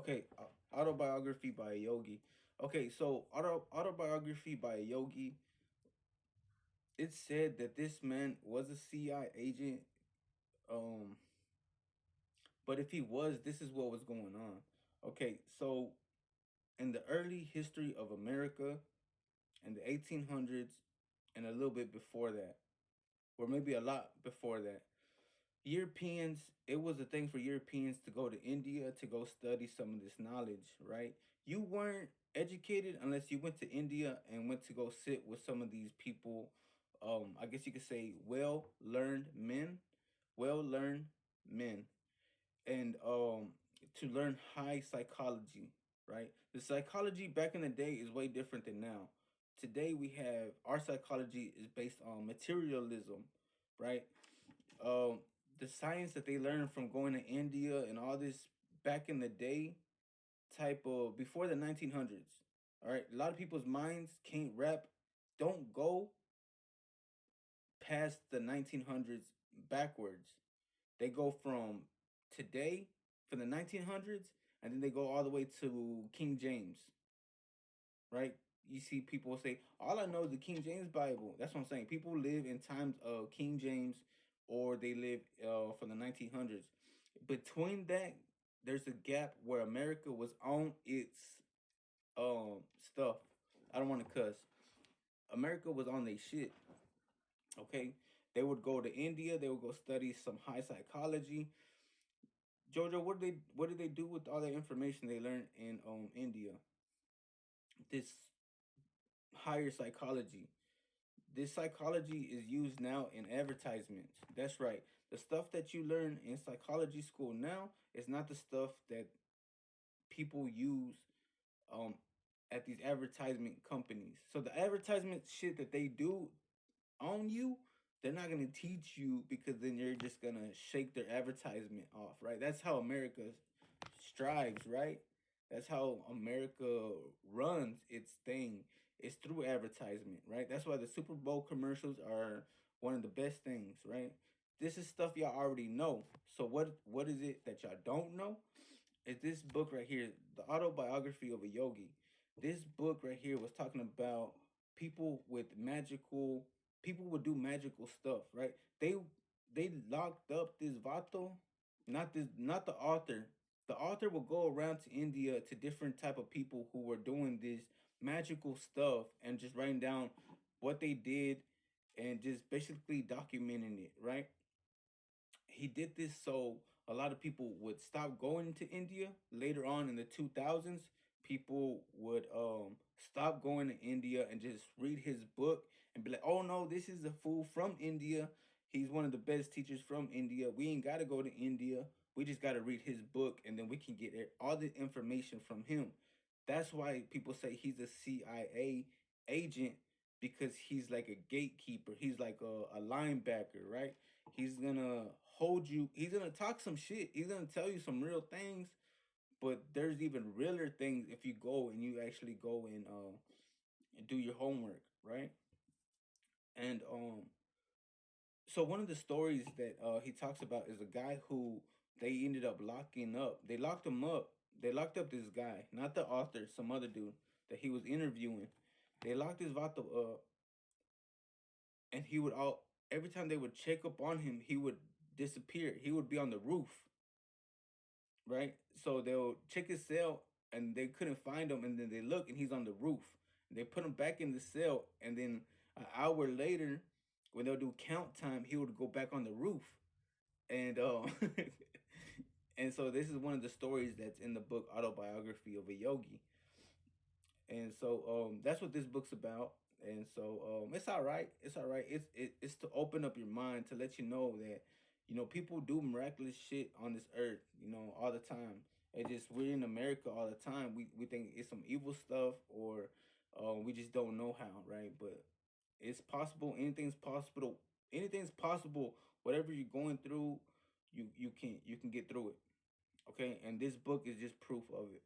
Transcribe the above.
Okay, autobiography by a yogi. Okay, so autobiography by a yogi. It said that this man was a CI agent. Um, but if he was, this is what was going on. Okay, so in the early history of America, in the 1800s, and a little bit before that, or maybe a lot before that, Europeans, it was a thing for Europeans to go to India to go study some of this knowledge, right? You weren't educated unless you went to India and went to go sit with some of these people. I guess you could say well learned men, and to learn high psychology, right? The psychology back in the day is way different than now. Today we have our psychology is based on materialism, right? um the science that they learned from going to India and all this back in the day, type of before the 1900s. All right, a lot of people's minds can't wrap, don't go past the 1900s backwards. They go from today for the 1900s, and then they go all the way to King James, right? You see people say, all I know is the King James Bible. That's what I'm saying. People live in times of King James, or they live from the 1900s. Between that, there's a gap where America was on its stuff. I don't want to cuss. America was on their shit. Okay, they would go to India. They would go study some high psychology. Jojo, what did they do with all the information they learned in India? This higher psychology. This psychology is used now in advertisements. That's right. The stuff that you learn in psychology school now is not the stuff that people use um at these advertisement companies. So the advertisement shit that they do on you, they're not gonna teach you, because then you're just gonna shake their advertisement off, right? That's how America strives, right? That's how America runs its thing. It's through advertisement, right? That's why the Super Bowl commercials are one of the best things, right? This is stuff y'all already know. So what is it that y'all don't know? Is this book right here, The Autobiography of a Yogi. This book right here was talking about people with magical people would do magical stuff, right? They locked up this vato, not the author. The author will go around to India to different type of people who were doing this magical stuff and just writing down what they did and just basically documenting it, right? He did this so a lot of people would stop going to India. Later on in the 2000s, people would stop going to India and just read his book and be like, "Oh no, this is a fool from India. He's one of the best teachers from India. We ain't got to go to India. We just got to read his book, and then we can get all the information from him." That's why people say he's a CIA agent, because he's like a gatekeeper. He's like a linebacker, right? He's gonna hold you. He's gonna talk some shit. He's gonna tell you some real things. But there's even realer things if you go and you actually go and do your homework, right? And so one of the stories that he talks about is a guy who they ended up locking up. They locked him up. They locked up this guy, not the author, some other dude that he was interviewing. They locked his vato up, and he would all every time they would check up on him, he would disappear. He would be on the roof, right? So they'll check his cell and they couldn't find him, and then they look and he's on the roof. They put him back in the cell, and then an hour later, when they'll do count time, he would go back on the roof, and and so this is one of the stories that's in the book Autobiography of a Yogi. And so that's what this book's about. And so it's all right. It's all right. It's to open up your mind, to let you know that people do miraculous shit on this earth, all the time. It just we're in America all the time. We think it's some evil stuff, or we just don't know how, right? But it's possible. Anything's possible. Anything's possible. Whatever you're going through, you can get through it. Okay, and this book is just proof of it.